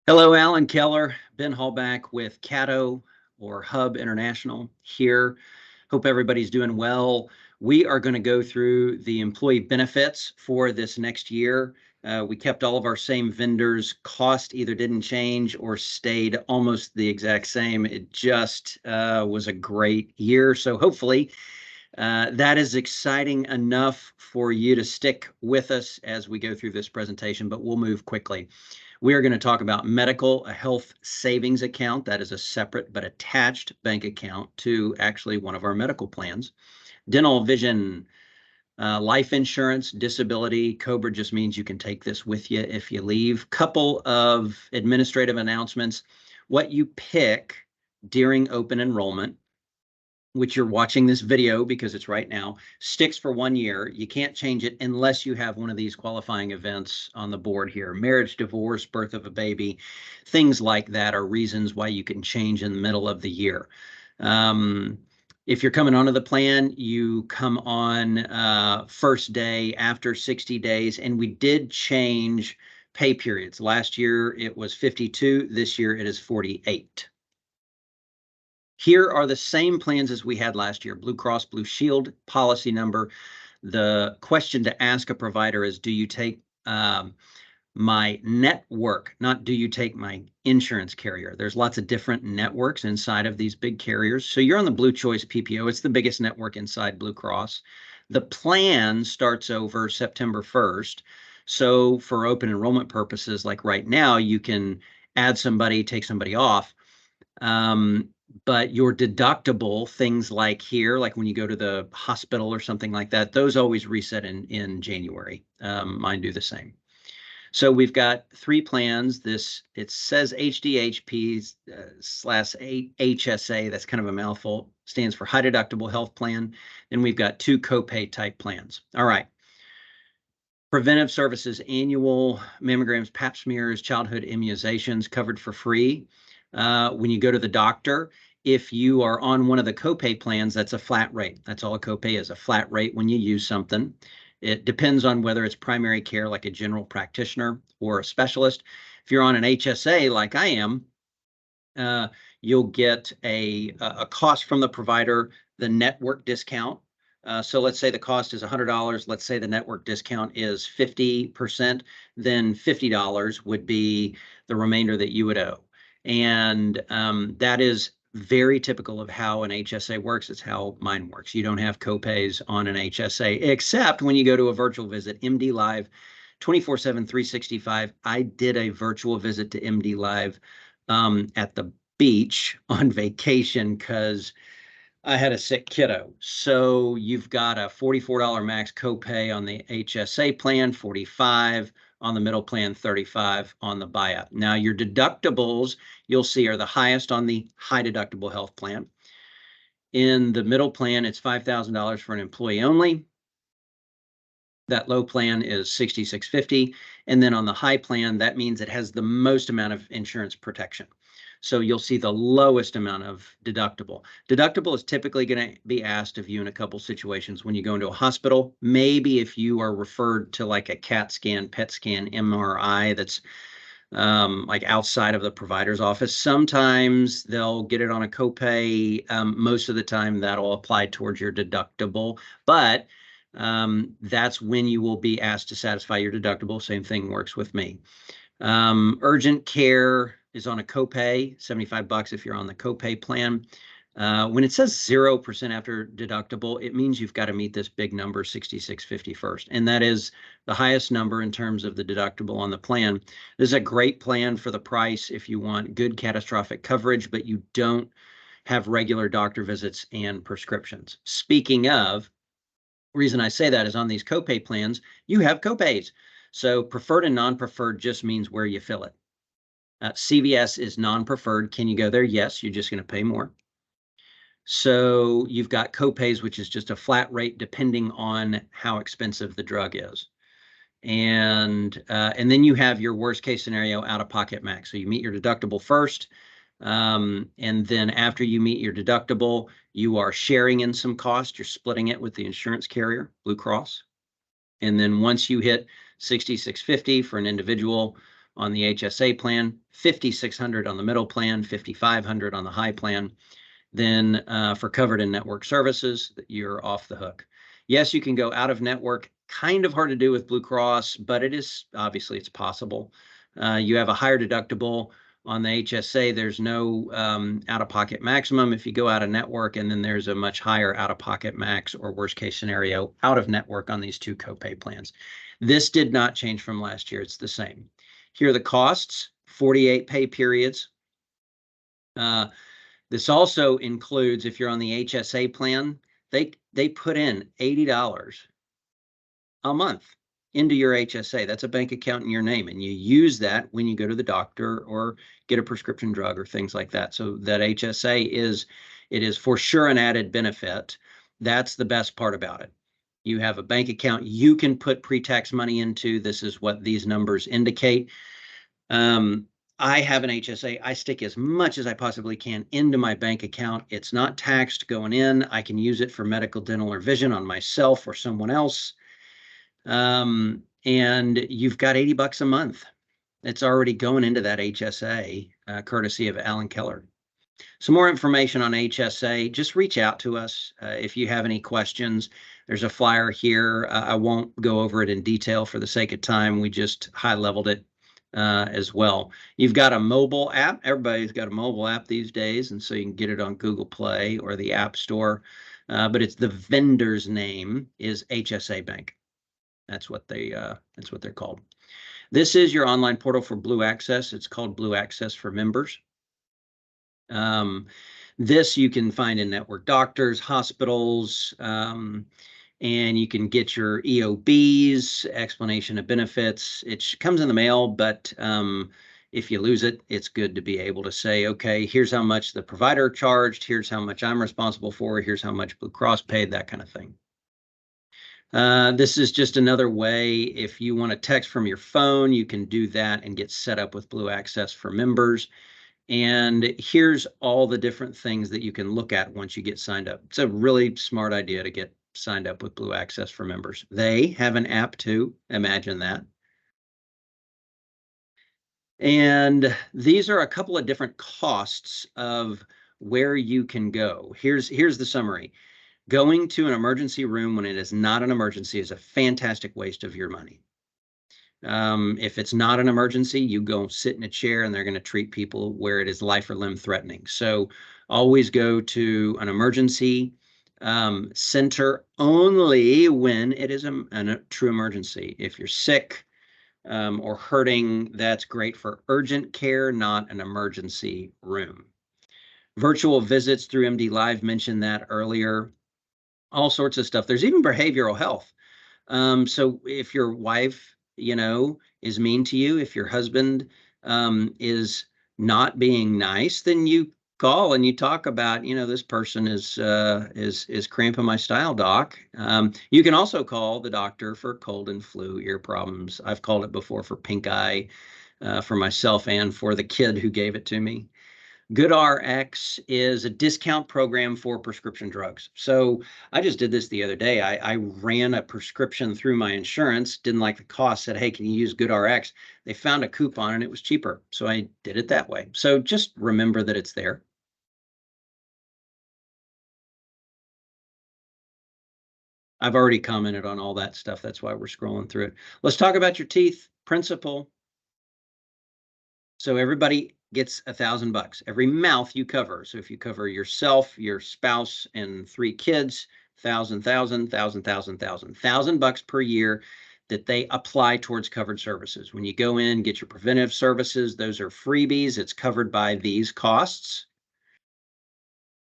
Hello, Alan Keller, Ben Hallback with Catto or Hub International here. Hope everybody's doing well. We are going to go through the employee benefits for this next year. We kept all of our same vendors. Cost either didn't change or stayed almost the exact same. It just was a great year. So hopefully that is exciting enough for you to stick with us as we go through this presentation, but we'll move quickly. We are going to talk about medical, a health savings account. That is a separate but attached bank account to actually one of our medical plans. Dental, vision, life insurance, disability. COBRA just means you can take this with you if you leave. Couple of administrative announcements. What you pick during open enrollment, which you're watching this video because it's right now, sticks for 1 year. You can't change it unless you have one of these qualifying events on the board here. Marriage, divorce, birth of a baby, things like that are reasons why you can change in the middle of the year. If you're coming onto the plan, you come on first day after 60 days, and we did change pay periods. Last year it was 52, this year it is 48. Here are the same plans as we had last year, Blue Cross Blue Shield policy number. The question to ask a provider is, do you take my network, not do you take my insurance carrier? There's lots of different networks inside of these big carriers. So you're on the Blue Choice PPO. It's the biggest network inside Blue Cross. The plan starts over September 1st. So for open enrollment purposes, like right now, you can add somebody, take somebody off. But your deductible, things like here, like when you go to the hospital or something like that, those always reset in January. Mine do the same. So we've got 3 plans. It says HDHP slash HSA. That's kind of a mouthful. Stands for high deductible health plan. Then we've got 2 copay type plans. All right. Preventive services, annual mammograms, pap smears, childhood immunizations covered for free. When you go to the doctor, if you are on one of the copay plans, that's a flat rate. That's all a copay is, a flat rate when you use something. It depends on whether it's primary care, like a general practitioner, or a specialist. If you're on an HSA, like I am, you'll get a cost from the provider, the network discount. So let's say the cost is $100. Let's say the network discount is 50%, then $50 would be the remainder that you would owe. And that is very typical of how an HSA works. It's how mine works. You don't have copays on an HSA, except when you go to a virtual visit. MD Live, 24/7, 365. I did a virtual visit to MD Live at the beach on vacation because I had a sick kiddo. So you've got a $44 max copay on the HSA plan, 45 on the middle plan, 35 on the buyout. Now your deductibles, you'll see, are the highest on the high deductible health plan. In the middle plan, it's $5,000 for an employee only. That low plan is $6,650. And then on the high plan, that means it has the most amount of insurance protection. So you'll see the lowest amount of deductible. Deductible is typically going to be asked of you in a couple situations. When you go into a hospital, maybe if you are referred to like a CAT scan, PET scan, MRI, that's like outside of the provider's office. Sometimes they'll get it on a copay. Most of the time that'll apply towards your deductible, but that's when you will be asked to satisfy your deductible. Same thing works with me. Urgent care is on a copay, $75 if you're on the copay plan. When it says 0% after deductible, it means you've got to meet this big number, $6,650 first. And that is the highest number in terms of the deductible on the plan. This is a great plan for the price if you want good catastrophic coverage, but you don't have regular doctor visits and prescriptions. Speaking of, reason I say that is on these copay plans, you have copays. So preferred and non-preferred just means where you fill it. CVS is non-preferred. Can you go there? Yes, you're just going to pay more. So you've got copays, which is just a flat rate depending on how expensive the drug is. And then you have your worst case scenario out-of-pocket max. So you meet your deductible first. And then after you meet your deductible, you are sharing in some cost. You're splitting it with the insurance carrier, Blue Cross. And then once you hit $6,650 for an individual, $4,450 for a group, $5,450 for a on the HSA plan, $5,600 on the middle plan, $5,500 on the high plan. Then for covered and network services, you're off the hook. Yes, you can go out of network. Kind of hard to do with Blue Cross, but it is obviously it's possible. You have a higher deductible on the HSA. There's no out-of-pocket maximum if you go out of network, and then there's a much higher out-of-pocket max or worst case scenario out of network on these two copay plans. This did not change from last year. It's the same. Here are the costs: 48 pay periods. This also includes, if you're on the HSA plan, they put in $80 a month into your HSA. That's a bank account in your name, and you use that when you go to the doctor or get a prescription drug or things like that. So that HSA is for sure an added benefit. That's the best part about it. You have a bank account you can put pre-tax money into. This is what these numbers indicate. I have an HSA. I stick as much as I possibly can into my bank account. It's not taxed going in. I can use it for medical, dental, or vision on myself or someone else. And you've got $80 a month. It's already going into that HSA, courtesy of Alan Keller. Some more information on HSA, just reach out to us if you have any questions. There's a flyer here. I won't go over it in detail for the sake of time. We just high-leveled it as well. You've got a mobile app. Everybody's got a mobile app these days, and so you can get it on Google Play or the App Store. But it's the vendor's name is HSA Bank. That's what they're called. This is your online portal for Blue Access. It's called Blue Access for members. This you can find in network doctors, hospitals, and you can get your EOBs, explanation of benefits. It comes in the mail, but if you lose it, it's good to be able to say, okay, here's how much the provider charged, here's how much I'm responsible for, here's how much Blue Cross paid, that kind of thing. This is just another way, if you want to text from your phone, you can do that and get set up with Blue Access for members. And here's all the different things that you can look at once you get signed up. It's a really smart idea to get signed up with Blue Access for members. They have an app too. Imagine that. And these are a couple of different costs of where you can go. Here's the summary. Going to an emergency room when it is not an emergency is a fantastic waste of your money. If it's not an emergency, you go sit in a chair and they're going to treat people where it is life or limb threatening. So always go to an emergency center only when it is a true emergency. If you're sick or hurting, that's great for urgent care, not an emergency room. Virtual visits through MD Live, mentioned that earlier. All sorts of stuff. There's even behavioral health. So if your wife, is mean to you, if your husband is not being nice, then you call and you talk about, this person is cramping my style, doc. You can also call the doctor for cold and flu, ear problems. I've called it before for pink eye for myself and for the kid who gave it to me. GoodRx is a discount program for prescription drugs. So I just did this the other day. I ran a prescription through my insurance, didn't like the cost, said, hey, can you use GoodRx? They found a coupon and it was cheaper. So I did it that way. So just remember that it's there. I've already commented on all that stuff. That's why we're scrolling through it. Let's talk about your teeth. Principle. So everybody gets $1,000. Every mouth you cover. So if you cover yourself, your spouse, and 3 kids, $1,000 per year that they apply towards covered services. When you go in, get your preventive services, those are freebies. It's covered by these costs.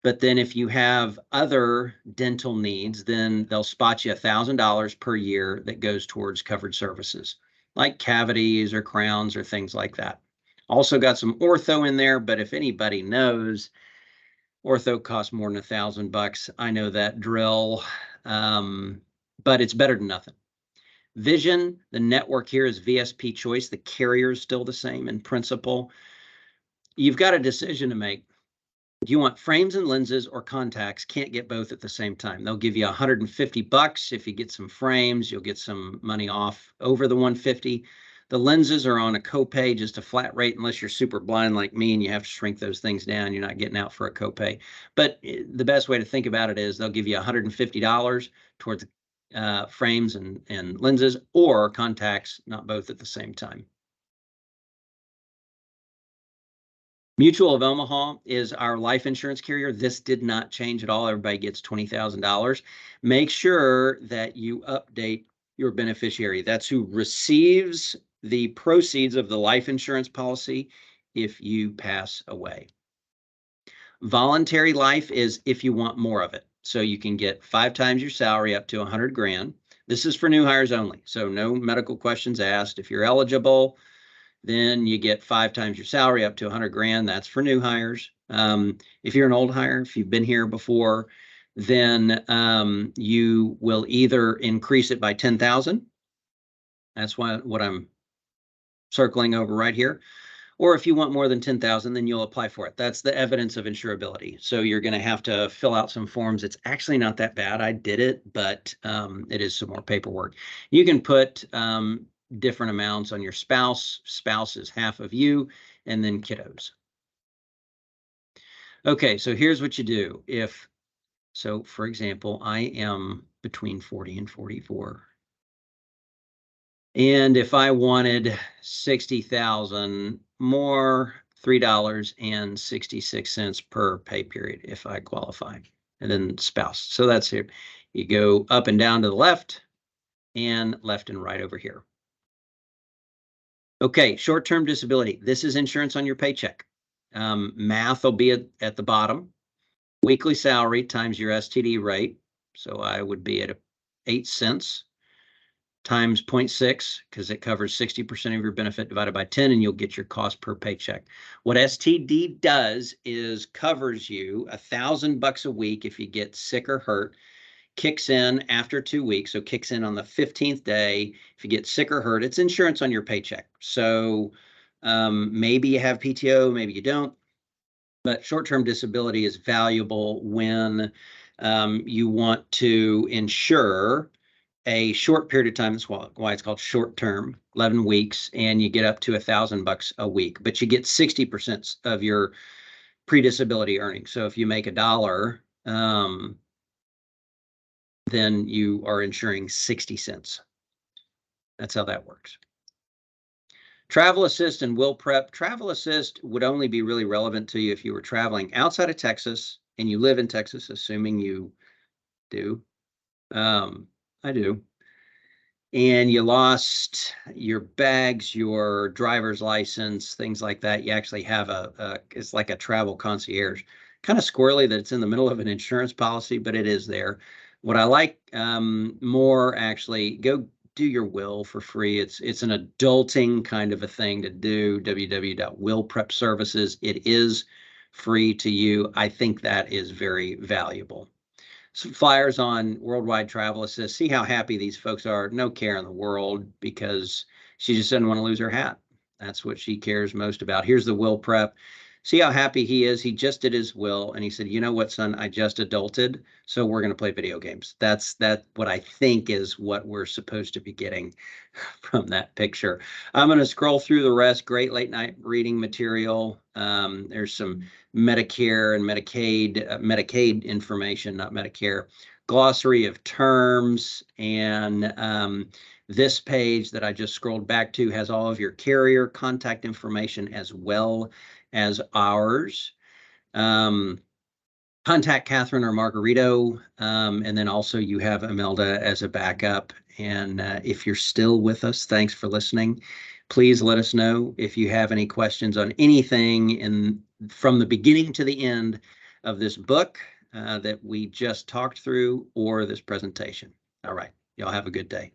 But then if you have other dental needs, then they'll spot you $1,000 per year that goes towards covered services, like cavities or crowns or things like that. Also got some ortho in there, but if anybody knows, ortho costs more than $1,000. I know that drill, but it's better than nothing. Vision, the network here is VSP Choice. The carrier is still the same in principle. You've got a decision to make. Do you want frames and lenses or contacts? Can't get both at the same time. They'll give you $150. If you get some frames, you'll get some money off over the $150. The lenses are on a copay, just a flat rate, unless you're super blind like me and you have to shrink those things down. You're not getting out for a copay. But the best way to think about it is they'll give you $150 towards frames and lenses, or contacts, not both at the same time. Mutual of Omaha is our life insurance carrier. This did not change at all. Everybody gets $20,000. Make sure that you update your beneficiary. That's who receives the proceeds of the life insurance policy if you pass away. Voluntary life is if you want more of it. So you can get 5 times your salary up to 100 grand. This is for new hires only. So no medical questions asked. If you're eligible, then you get 5 times your salary up to 100 grand. That's for new hires. If you're an old hire, if you've been here before, then you will either increase it by 10,000. That's what I'm circling over right here. Or if you want more than 10,000, then you'll apply for it. That's the evidence of insurability. So you're going to have to fill out some forms. It's actually not that bad. I did it, but it is some more paperwork. You can put different amounts on your spouse. Spouse is half of you, and then kiddos. Okay, so here's what you do. So for example, I am between 40 and 44. And if I wanted 60,000 more, $3.66 per pay period if I qualify, and then spouse. So that's it. You go up and down to the left and left and right over here. Okay, short-term disability. This is insurance on your paycheck. Math will be at the bottom. Weekly salary times your STD rate. So I would be at 8 cents times 0.6, because it covers 60% of your benefit, divided by 10, and you'll get your cost per paycheck. What STD does is covers you $1,000 a week if you get sick or hurt. Kicks in after 2 weeks, so kicks in on the 15th day. If you get sick or hurt, it's insurance on your paycheck. So maybe you have PTO, maybe you don't. But short-term disability is valuable when you want to insure a short period of time. That's why it's called short term, 11 weeks, and you get up to $1,000 a week, but you get 60% of your pre-disability earnings. So if you make $1, then you are insuring 60 cents. That's how that works. Travel assist and will prep. Travel assist would only be really relevant to you if you were traveling outside of Texas and you live in Texas, assuming you do. I do. And you lost your bags, your driver's license, things like that. You actually have it's like a travel concierge. Kind of squirrely that it's in the middle of an insurance policy, but it is there. What I like more, actually, go do your will for free. It's an adulting kind of a thing to do. www.willprepservices. It is free to you. I think that is very valuable. Some flyers on Worldwide Travel Assist. See how happy these folks are. No care in the world, because she just doesn't want to lose her hat. That's what she cares most about. Here's the will prep. See how happy he is. He just did his will, and he said, you know what, son, I just adulted, so we're going to play video games. That's what I think is what we're supposed to be getting from that picture. I'm going to scroll through the rest. Great late night reading material. There's some Medicare and Medicaid information, not Medicare. Glossary of terms, and this page that I just scrolled back to has all of your carrier contact information as well as ours. Contact Catherine or Margarito, and then also you have Imelda as a backup. And if you're still with us, thanks for listening. Please let us know if you have any questions on anything from the beginning to the end of this book that we just talked through, or this presentation. All right, y'all have a good day.